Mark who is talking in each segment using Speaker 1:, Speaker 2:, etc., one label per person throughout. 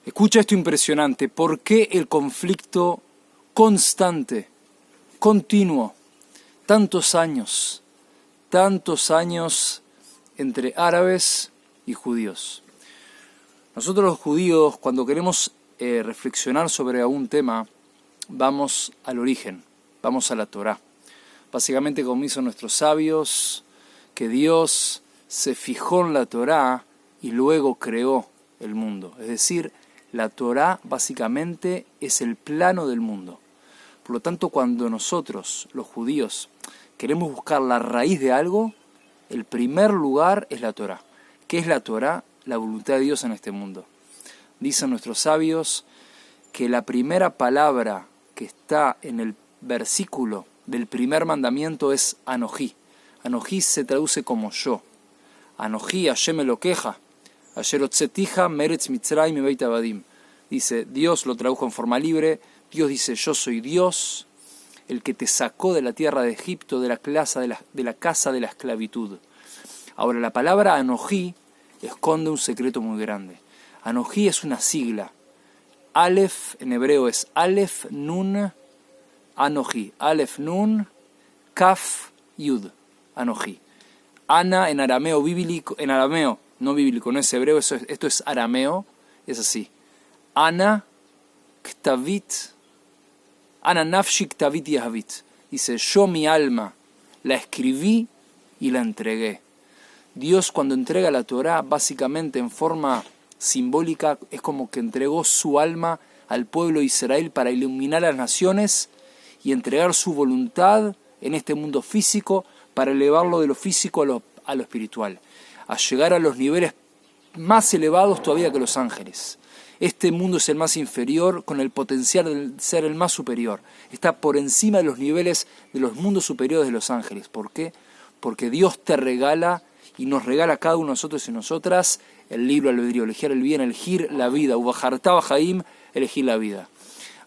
Speaker 1: Escucha esto impresionante. ¿Por qué el conflicto constante, continuo, tantos años entre árabes y judíos? Nosotros los judíos, cuando queremos reflexionar sobre algún tema, vamos al origen, vamos a la Torá. Básicamente, como hizo nuestros sabios, que Dios se fijó en la Torá y luego creó el mundo. Es decir, la Torá básicamente es el plano del mundo. Por lo tanto, cuando nosotros, los judíos, queremos buscar la raíz de algo, el primer lugar es la Torá. ¿Qué es la Torá? La voluntad de Dios en este mundo. Dicen nuestros sabios que la primera palabra que está en el versículo del primer mandamiento es Anojí. Anojí se traduce como yo. Anojí, Hashem Elokeja, Asher Otzetija, Meretz Mitzrayim Beit Avadim. Dice, Dios lo tradujo en forma libre. Dios dice, yo soy Dios, el que te sacó de la tierra de Egipto, de la casa de la esclavitud. Ahora, la palabra Anojí esconde un secreto muy grande. Anojí es una sigla. Aleph en hebreo es Aleph Nun Anojí. Aleph Nun Kaf Yud. Anojí. Ana en arameo bíblico, en arameo no bíblico, no es hebreo, esto es arameo, es así. Ana Ktavit, Ana Nafshi Ktavit Yahavit. Dice, yo mi alma la escribí y la entregué. Dios, cuando entrega la Torá, básicamente en forma simbólica, es como que entregó su alma al pueblo de Israel para iluminar a las naciones y entregar su voluntad en este mundo físico para elevarlo de lo físico a lo espiritual, a llegar a los niveles más elevados todavía que los ángeles. Este mundo es el más inferior con el potencial de ser el más superior. Está por encima de los niveles de los mundos superiores de los ángeles. ¿Por qué? Porque Dios te regala y nos regala a cada uno de nosotros y nosotras el libre albedrío, elegir el bien, elegir la vida. Ubajartá Bajaim, elegir la vida.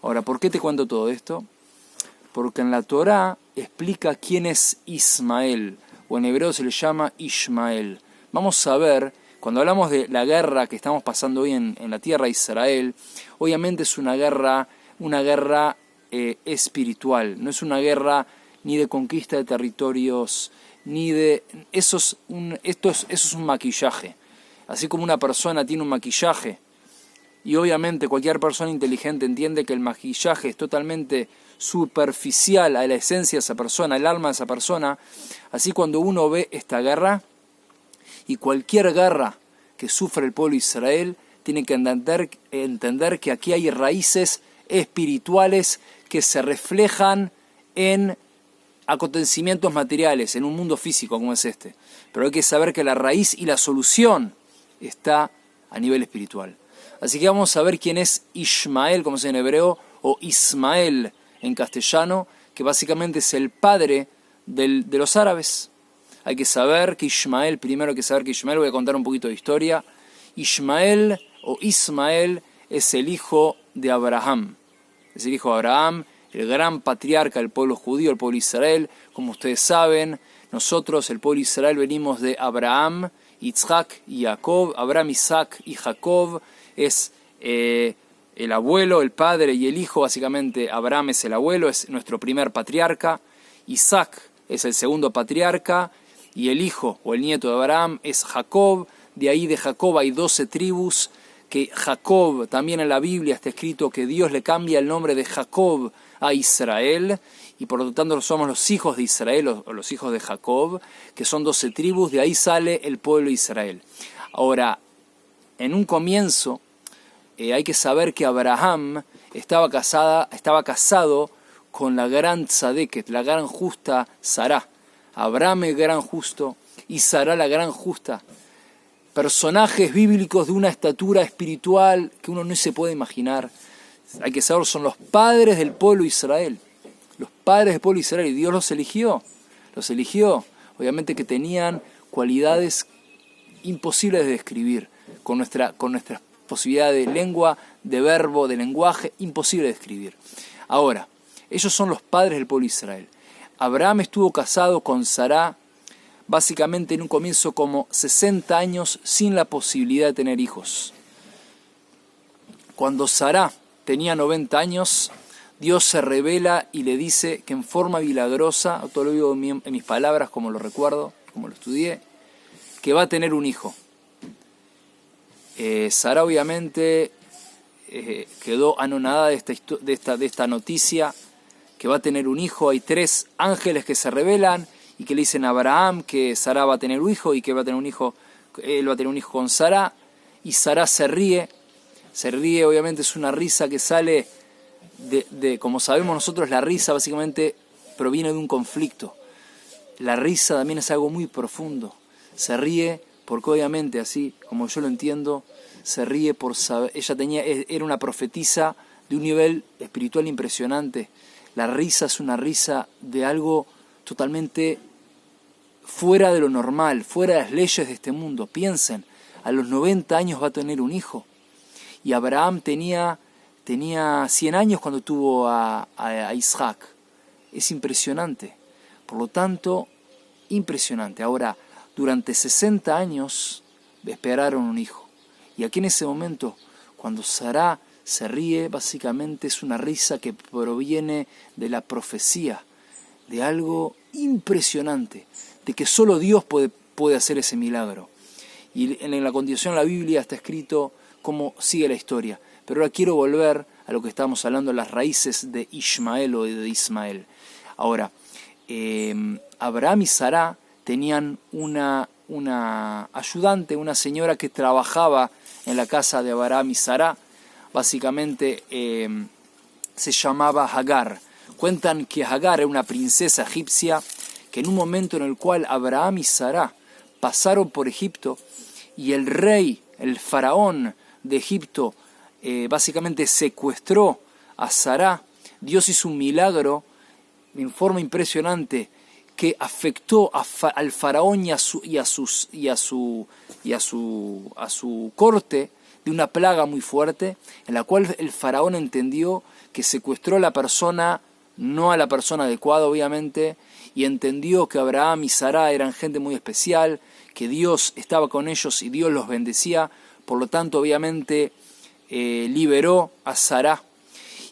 Speaker 1: Ahora, ¿por qué te cuento todo esto? Porque en la Torá explica quién es Ismael, o en hebreo se le llama Ishmael. Vamos a ver, cuando hablamos de la guerra que estamos pasando hoy en la tierra de Israel, obviamente es una guerra espiritual, no es una guerra ni de conquista de territorios, ni de... Eso es un maquillaje. Así como una persona tiene un maquillaje, y obviamente cualquier persona inteligente entiende que el maquillaje es totalmente superficial a la esencia de esa persona, al alma de esa persona, así cuando uno ve esta guerra, y cualquier guerra que sufre el pueblo de Israel, tiene que entender que aquí hay raíces espirituales que se reflejan en acontecimientos materiales, en un mundo físico como es este. Pero hay que saber que la raíz y la solución está a nivel espiritual. Así que vamos a ver quién es Ishmael, como se dice en hebreo, o Ismael en castellano, que básicamente es el padre de los árabes. Hay que saber que Ishmael, voy a contar un poquito de historia. Ishmael o Ismael es el hijo de Abraham. Es el hijo de Abraham, el gran patriarca del pueblo judío, el pueblo de Israel. Como ustedes saben, nosotros, el pueblo de Israel, venimos de Abraham, Isaac y Jacob. Abraham, Isaac y Jacob es el abuelo, el padre y el hijo. Básicamente Abraham es el abuelo, es nuestro primer patriarca. Isaac es el segundo patriarca y el hijo o el nieto de Abraham es Jacob. De ahí de Jacob hay 12 tribus, que Jacob, también en la Biblia está escrito que Dios le cambia el nombre de Jacob a Israel, y por lo tanto somos los hijos de Israel o los hijos de Jacob, que son 12 tribus, de ahí sale el pueblo de Israel. Ahora, en un comienzo hay que saber que Abraham estaba casado con la gran tzadeket, la gran justa Sará. Abraham el gran justo y Sará la gran justa. Personajes bíblicos de una estatura espiritual que uno no se puede imaginar. Hay que saber, son los padres del pueblo de Israel. Los padres del pueblo de Israel. Y Dios los eligió. Obviamente que tenían cualidades imposibles de describir. Con nuestra posibilidad de lengua, de verbo, de lenguaje, imposible de describir. Ahora, ellos son los padres del pueblo de Israel. Abraham estuvo casado con Sará, básicamente en un comienzo como 60 años sin la posibilidad de tener hijos. Cuando Sará tenía 90 años, Dios se revela y le dice que en forma milagrosa, todo lo digo en mis palabras como lo recuerdo, como lo estudié, que va a tener un hijo. Sará obviamente quedó anonadada de esta noticia, que va a tener un hijo. Hay 3 ángeles que se revelan y que le dicen a Abraham que Sará va a tener un hijo y que va a tener un hijo, él va a tener un hijo con Sará, y Sará se ríe, obviamente es una risa que sale como sabemos nosotros, la risa básicamente proviene de un conflicto. La risa también es algo muy profundo. Se ríe porque obviamente, así como yo lo entiendo, se ríe por saber. Era una profetisa de un nivel espiritual impresionante. La risa es una risa de algo totalmente fuera de lo normal, fuera de las leyes de este mundo. Piensen, a los 90 años va a tener un hijo. Y Abraham tenía 100 años cuando tuvo a Isaac. Es impresionante. Por lo tanto, impresionante. Ahora, durante 60 años esperaron un hijo. Y aquí en ese momento, cuando Sará se ríe, básicamente es una risa que proviene de la profecía, de algo impresionante, de que solo Dios puede hacer ese milagro. Y en la continuación de la Biblia está escrito cómo sigue la historia. Pero ahora quiero volver a lo que estábamos hablando, las raíces de Ishmael o de Ismael. Ahora, Abraham y Sará tenían una ayudante, una señora que trabajaba en la casa de Abraham y Sará. Básicamente se llamaba Hagar. Cuentan que Hagar era una princesa egipcia que en un momento en el cual Abraham y Sará pasaron por Egipto y el rey, el faraón de Egipto, básicamente secuestró a Sará, Dios hizo un milagro en forma impresionante que afectó al faraón y a su corte de una plaga muy fuerte, en la cual el faraón entendió que secuestró a la persona, no a la persona adecuada obviamente, y entendió que Abraham y Sará eran gente muy especial, que Dios estaba con ellos y Dios los bendecía. Por lo tanto, obviamente, liberó a Sará.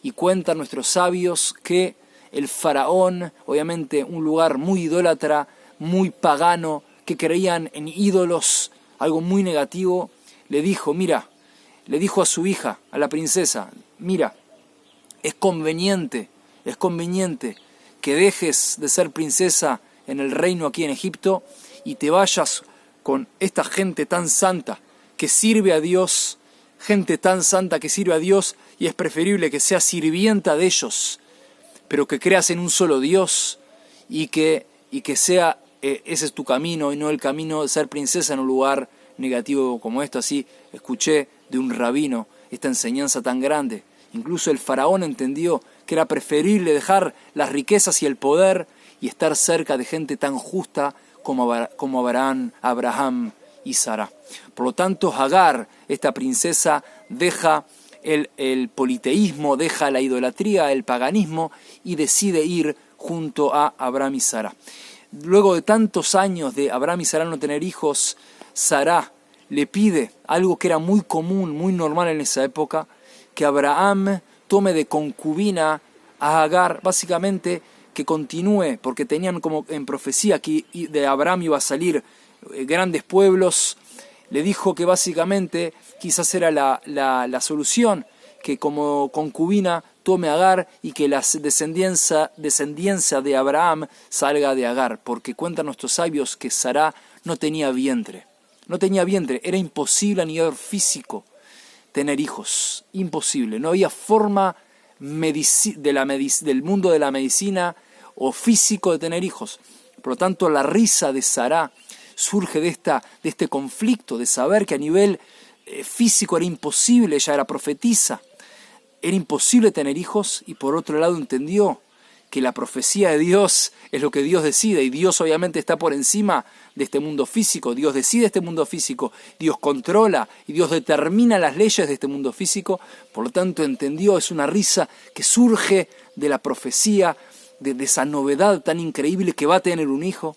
Speaker 1: Y cuentan nuestros sabios que el faraón, obviamente un lugar muy idólatra, muy pagano, que creían en ídolos, algo muy negativo, le dijo a su hija, a la princesa, mira, es conveniente que dejes de ser princesa en el reino aquí en Egipto y te vayas con esta gente tan santa que sirve a Dios, gente tan santa que sirve a Dios, y es preferible que seas sirvienta de ellos, pero que creas en un solo Dios y que sea ese es tu camino y no el camino de ser princesa en un lugar negativo como esto. Así escuché de un rabino esta enseñanza tan grande. Incluso el faraón entendió que era preferible dejar las riquezas y el poder y estar cerca de gente tan justa como Abraham y Sará. Por lo tanto, Hagar, esta princesa, deja el politeísmo, deja la idolatría, el paganismo y decide ir junto a Abraham y Sará. Luego de tantos años de Abraham y Sará no tener hijos, Sará le pide algo que era muy común, muy normal en esa época, que Abraham tome de concubina a Hagar, básicamente que continúe, porque tenían como en profecía que de Abraham iba a salir grandes pueblos. Le dijo que básicamente quizás era la solución, que como concubina tome a Hagar y que la descendencia de Abraham salga de Hagar, porque cuentan nuestros sabios que Sará no tenía vientre, era imposible a nivel físico tener hijos, imposible, no había forma del mundo de la medicina o físico de tener hijos. Por lo tanto, la risa de Sará surge de este conflicto, de saber que a nivel físico era imposible, ella era profetisa, era imposible tener hijos, y por otro lado entendió que la profecía de Dios es lo que Dios decide, y Dios obviamente está por encima de este mundo físico. Dios decide este mundo físico, Dios controla y Dios determina las leyes de este mundo físico. Por lo tanto entendió, es una risa que surge de la profecía, de esa novedad tan increíble que va a tener un hijo,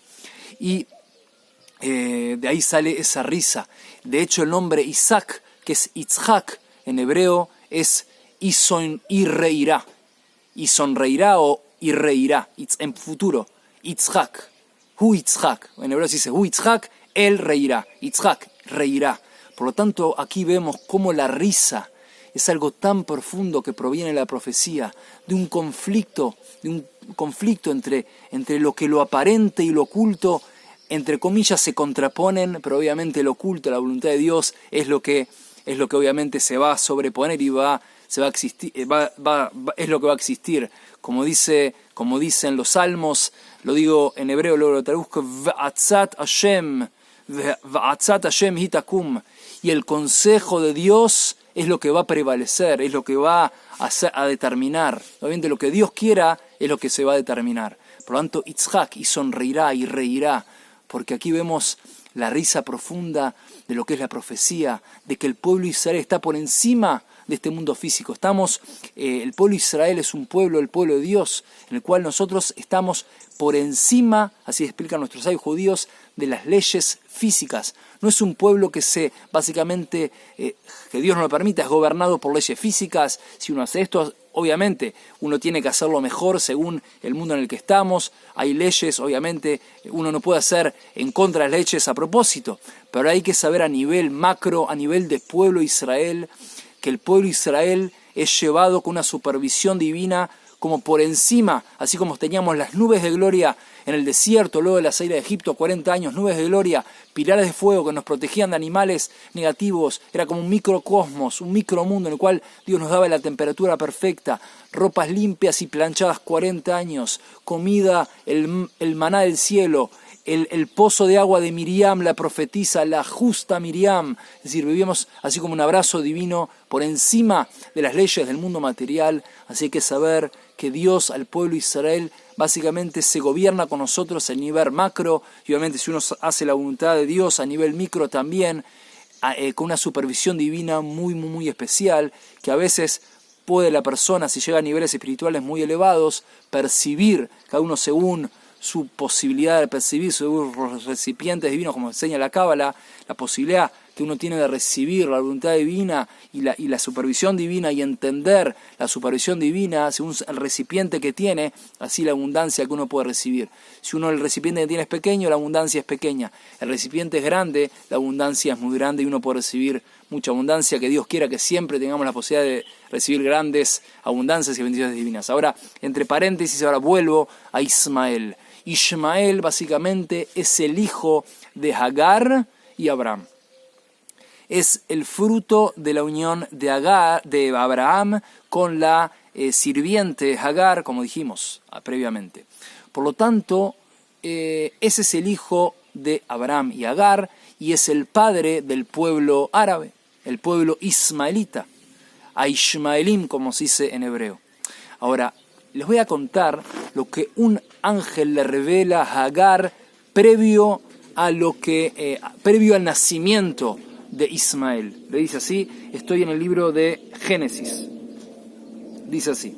Speaker 1: y de ahí sale esa risa. De hecho, el nombre Isaac, que es Itzhak en hebreo, es y reirá. Y sonreirá o y reirá. En futuro. Yitzhak. Hu Yitzhak. En hebreo se dice Hu Yitzhak, él reirá. Yitzhak reirá. Por lo tanto, aquí vemos cómo la risa es algo tan profundo que proviene de la profecía, de un conflicto entre lo que lo aparente y lo oculto, entre comillas, se contraponen, pero obviamente lo oculto, la voluntad de Dios, es lo que obviamente se va a sobreponer y es lo que va a existir. Como dicen los salmos, lo digo en hebreo, luego lo traduzco, Va'atzat Hashem hitakum, y el consejo de Dios es lo que va a prevalecer, es lo que va a determinar. Obviamente lo que Dios quiera es lo que se va a determinar. Por lo tanto, Yitzhak, y sonreirá y reirá, porque aquí vemos la risa profunda de lo que es la profecía, de que el pueblo de Israel está por encima de este mundo físico. El pueblo de Israel es un pueblo, el pueblo de Dios, en el cual nosotros estamos por encima, así explican nuestros sabios judíos, de las leyes físicas. No es un pueblo que básicamente, que Dios no lo permita, es gobernado por leyes físicas. Si uno hace esto, obviamente, uno tiene que hacerlo mejor según el mundo en el que estamos. Hay leyes, obviamente, uno no puede hacer en contra de las leyes a propósito, pero hay que saber a nivel macro, a nivel de pueblo de Israel, que el pueblo de Israel es llevado con una supervisión divina como por encima, así como teníamos las nubes de gloria en el desierto, luego de la salida de Egipto, 40 años, nubes de gloria, pilares de fuego que nos protegían de animales negativos, era como un microcosmos, un micromundo en el cual Dios nos daba la temperatura perfecta, ropas limpias y planchadas 40 años, comida, el maná del cielo, el pozo de agua de Miriam, la profetisa, la justa Miriam. Es decir, vivíamos así como un abrazo divino por encima de las leyes del mundo material. Así hay que saber que Dios al pueblo de Israel básicamente se gobierna con nosotros a nivel macro, y obviamente si uno hace la voluntad de Dios a nivel micro también, con una supervisión divina muy, muy, muy especial, que a veces puede la persona, si llega a niveles espirituales muy elevados, percibir, cada uno según su posibilidad de percibir sus recipientes divinos, como enseña la Cábala, la posibilidad que uno tiene de recibir la voluntad divina y la supervisión divina, y entender la supervisión divina según el recipiente que tiene, así la abundancia que uno puede recibir. Si el recipiente que tiene es pequeño, la abundancia es pequeña. El recipiente es grande, la abundancia es muy grande y uno puede recibir mucha abundancia. Que Dios quiera que siempre tengamos la posibilidad de recibir grandes abundancias y bendiciones divinas. Ahora, entre paréntesis, ahora vuelvo a Ismael. Ismael básicamente es el hijo de Hagar y Abraham. Es el fruto de la unión de Abraham con la sirviente Hagar, como dijimos previamente. Por lo tanto, ese es el hijo de Abraham y Hagar, y es el padre del pueblo árabe, el pueblo ismaelita, a Ishmaelim, como se dice en hebreo. Ahora, les voy a contar lo que un ángel le revela a Hagar previo al nacimiento de Ismael. Le dice así, estoy en el libro de Génesis. Dice así.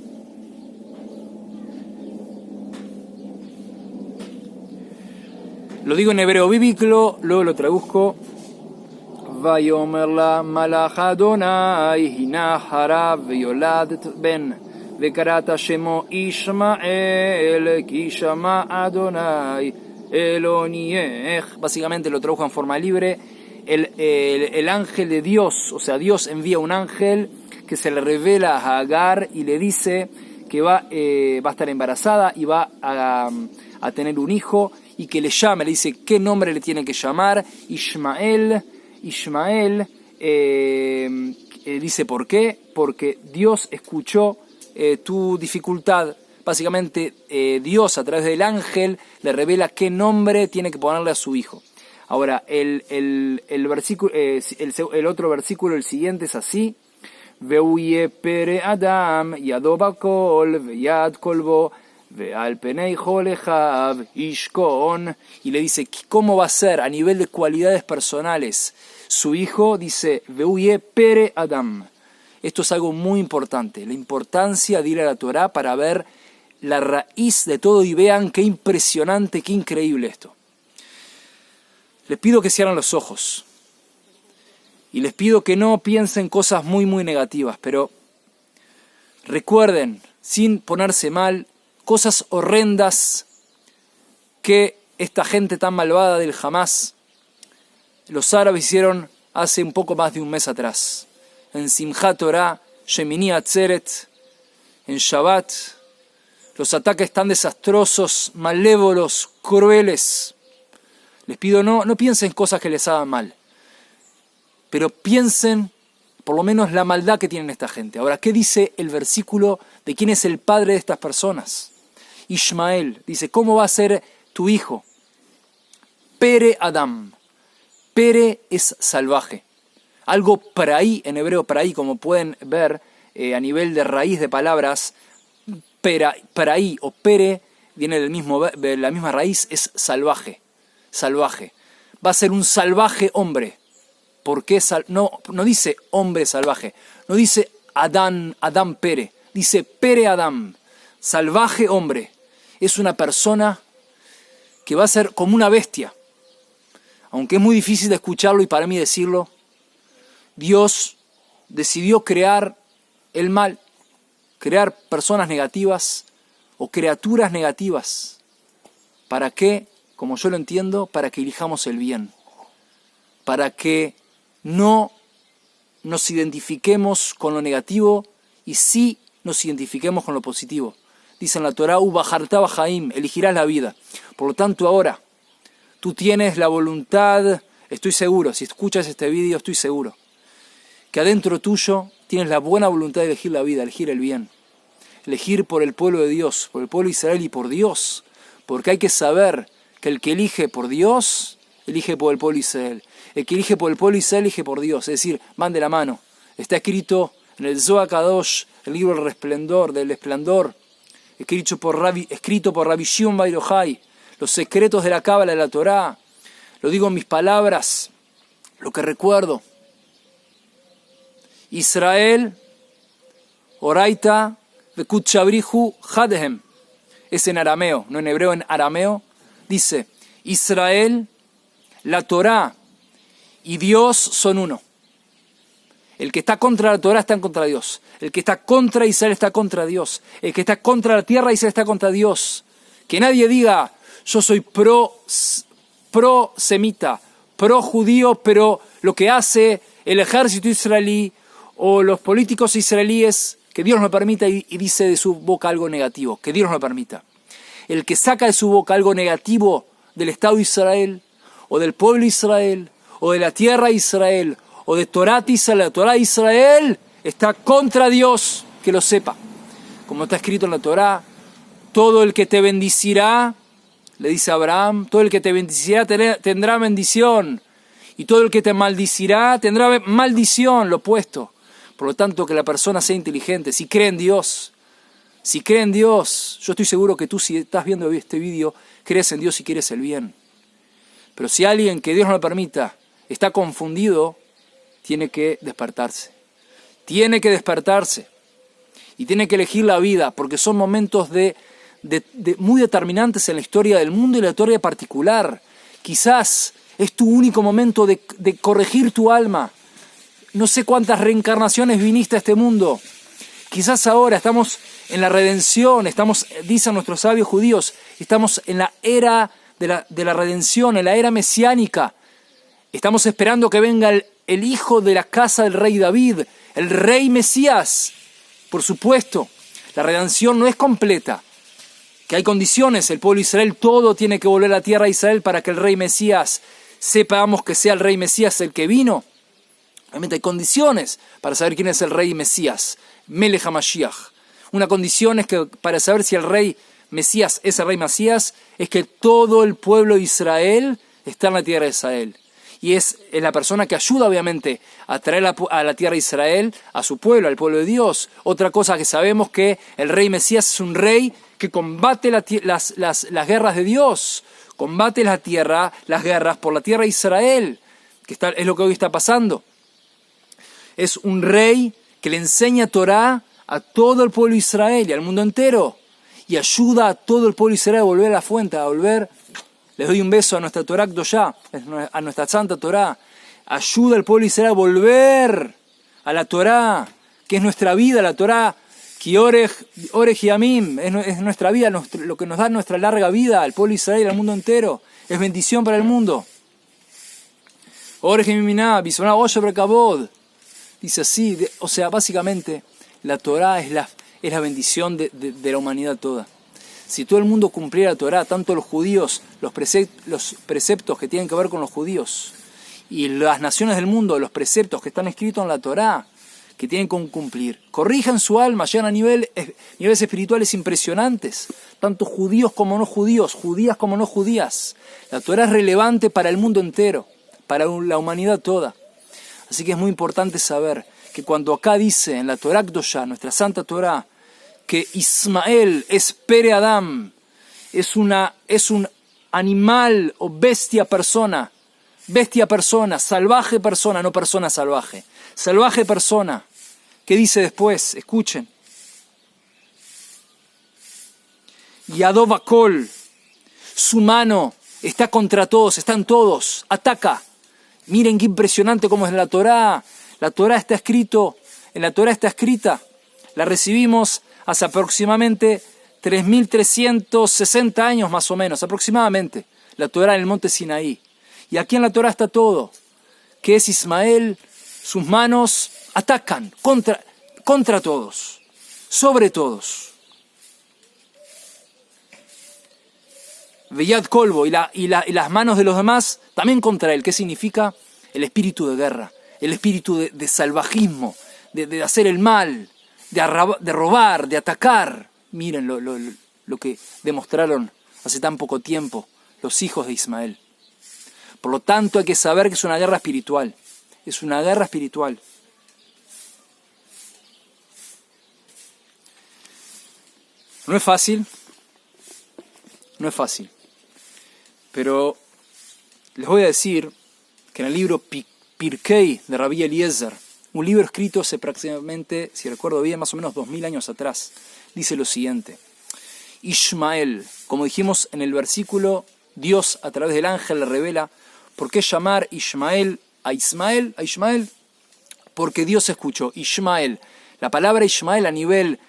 Speaker 1: Lo digo en hebreo bíblico, luego lo traduzco. Vayomer la malach Adonai hinach harav veyoladet ben vekarata shemo Ishmael ki shama Adonai eloniech. Básicamente lo tradujo en forma libre. El ángel de Dios, o sea, Dios envía un ángel que se le revela a Hagar y le dice que va a estar embarazada y va a tener un hijo, y que le llame, le dice qué nombre le tiene que llamar, Ishmael. Dice ¿por qué? Porque Dios escuchó tu dificultad. Básicamente Dios a través del ángel le revela qué nombre tiene que ponerle a su hijo. Ahora, el otro versículo, el siguiente, es así. Veuye pere Adam yado bakol veyad kolbo veal penei jolejav ishkon. Y le dice cómo va a ser a nivel de cualidades personales su hijo. Dice Veuye pere Adam. Esto es algo muy importante, la importancia de ir a la Torá para ver la raíz de todo, y vean qué impresionante, qué increíble esto. Les pido que cierren los ojos y les pido que no piensen cosas muy, muy negativas, pero recuerden, sin ponerse mal, cosas horrendas que esta gente tan malvada del Hamás, los árabes hicieron hace un poco más de un mes atrás. En Simchat Torah, Shemini Atzeret, en Shabbat, los ataques tan desastrosos, malévolos, crueles. Les pido, no piensen cosas que les hagan mal, pero piensen por lo menos la maldad que tienen esta gente. Ahora, ¿qué dice el versículo de quién es el padre de estas personas? Ishmael dice, ¿cómo va a ser tu hijo? Pere Adam. Pere es salvaje. Algo paraí, en hebreo paraí, como pueden ver a nivel de raíz de palabras, paraí o pere viene de la misma raíz, es salvaje. Salvaje. Va a ser un salvaje hombre. ¿Por qué? No dice hombre salvaje, no dice Adán Pere, dice Pere Adam, salvaje hombre. Es una persona que va a ser como una bestia. Aunque es muy difícil de escucharlo y para mí decirlo, Dios decidió crear el mal, crear personas negativas o criaturas negativas. ¿Para qué? Como yo lo entiendo, para que elijamos el bien, para que no nos identifiquemos con lo negativo y sí nos identifiquemos con lo positivo. Dice en la Torá, Ubajarta Bajaim, elegirás la vida. Por lo tanto, ahora, tú tienes la voluntad, estoy seguro, si escuchas este vídeo, estoy seguro, que adentro tuyo tienes la buena voluntad de elegir la vida, elegir el bien. Elegir por el pueblo de Dios, por el pueblo de Israel y por Dios. Porque hay que saber que el que elige por Dios, elige por el pueblo de Israel. El que elige por el pueblo de Israel, elige por Dios. Es decir, van de la mano. Está escrito en el Zohar Kadosh, el libro del Esplendor, escrito por Rabbi Shimon bar Yochai, los secretos de la Cábala de la Torá. Lo digo en mis palabras, lo que recuerdo. Israel, Oraita, Vekut Shabrihu, Hadehem. Es en arameo, no en hebreo, en arameo. Dice, Israel, la Torá y Dios son uno. El que está contra la Torá está en contra de Dios. El que está contra Israel está contra Dios. El que está contra la tierra Israel está contra Dios. Que nadie diga, yo soy pro-semita, pro-judío, pero lo que hace el ejército israelí o los políticos israelíes, que Dios no lo permita y dice de su boca algo negativo. Que Dios no lo permita. El que saca de su boca algo negativo del Estado de Israel, o del pueblo de Israel, o de la tierra de Israel, o de Torah Israel, la Torah de Israel, está contra Dios, que lo sepa. Como está escrito en la Torah, todo el que te bendicirá, le dice Abraham, todo el que te bendicirá tendrá bendición, y todo el que te maldicirá tendrá maldición, lo opuesto. Por lo tanto, que la persona sea inteligente, si cree en Dios, yo estoy seguro que tú, si estás viendo este vídeo, crees en Dios y quieres el bien. Pero si alguien que Dios no lo permita está confundido, tiene que despertarse. Tiene que despertarse. Y tiene que elegir la vida, porque son momentos muy determinantes en la historia del mundo y la historia particular. Quizás es tu único momento de corregir tu alma. No sé cuántas reencarnaciones viniste a este mundo. Quizás ahora estamos en la redención, dicen nuestros sabios judíos, estamos en la era de la redención, en la era mesiánica. Estamos esperando que venga el hijo de la casa del rey David, el rey Mesías. Por supuesto, la redención no es completa, que hay condiciones, el pueblo de Israel, todo tiene que volver a la tierra de Israel para que el rey Mesías, sepamos que sea el rey Mesías el que vino. Realmente hay condiciones para saber quién es el rey Mesías, Melech HaMashiach. Una condición es que para saber si el rey Mesías es el rey Mesías, es que todo el pueblo de Israel está en la tierra de Israel. Y es la persona que ayuda, obviamente, a traer a la tierra de Israel, a su pueblo, al pueblo de Dios. Otra cosa que sabemos que el rey Mesías es un rey que combate las guerras de Dios, combate las guerras por la tierra de Israel, es lo que hoy está pasando. Es un rey que le enseña Torah a todo el pueblo de Israel y al mundo entero, y ayuda a todo el pueblo de Israel a volver a la fuente, a volver. Les doy un beso a nuestra Torah Kdoshá, a nuestra Santa Torah. Ayuda al pueblo de Israel a volver a la Torah, que es nuestra vida, la Torah Ki Orech Yamim, es nuestra vida, lo que nos da nuestra larga vida al pueblo de Israel, al mundo entero. Es bendición para el mundo. Orech Yamimina, Bisoná Oye Brekabod. Dice así, o sea, básicamente, la Torá es la bendición de la humanidad toda. Si todo el mundo cumpliera la Torá, tanto los judíos, los preceptos que tienen que ver con los judíos, y las naciones del mundo, los preceptos que están escritos en la Torá, que tienen que cumplir, corrijan su alma, llegan a niveles espirituales impresionantes, tanto judíos como no judíos, judías como no judías. La Torá es relevante para el mundo entero, para la humanidad toda. Así que es muy importante saber que cuando acá dice en la Torá Kdoshá, nuestra Santa Torá, que Ismael es Pere Adam, es un animal o bestia persona, salvaje persona, no persona salvaje, salvaje persona. ¿Qué dice después? Escuchen. Yadov Hakol, su mano está contra todos, están todos, ataca. Miren qué impresionante cómo es la Torá. La Torá está escrita, la recibimos hace aproximadamente 3.360 años más o menos, aproximadamente, la Torá en el monte Sinaí. Y aquí en la Torá está todo, que es Ismael, sus manos atacan contra todos, sobre todos. Veyad Kolbo, y las manos de los demás también contra él. ¿Qué significa? El espíritu de guerra, el espíritu de salvajismo, de hacer el mal, de robar, de atacar. Miren lo que demostraron hace tan poco tiempo los hijos de Ismael. Por lo tanto, hay que saber que es una guerra espiritual. Es una guerra espiritual. No es fácil. No es fácil. Pero les voy a decir que en el libro Pirkei de Rabbi Eliezer, un libro escrito hace prácticamente, si recuerdo bien, más o menos 2000 años atrás, dice lo siguiente. Ishmael, como dijimos en el versículo, Dios a través del ángel le revela por qué llamar Ishmael a Ismael, porque Dios escuchó. Ishmael, la palabra Ishmael a nivel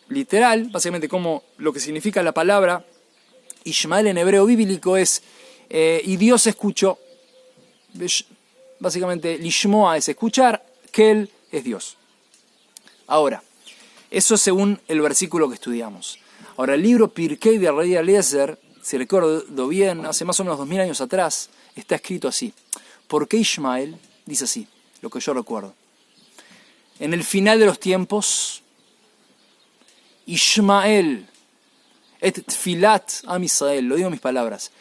Speaker 1: literal, básicamente como lo que significa la palabra Ishmael en hebreo bíblico es y Dios escuchó. Básicamente Lishmoa es escuchar, Kel es Dios. Ahora, eso según el versículo que estudiamos. Ahora, el libro Pirkei de Rabbi Eliezer, si recuerdo bien, hace más o menos 2000 años atrás, está escrito así. ¿Por qué Ishmael? Dice así, lo que yo recuerdo. En el final de los tiempos, Ishmael et tfilat am Israel, lo digo en mis palabras,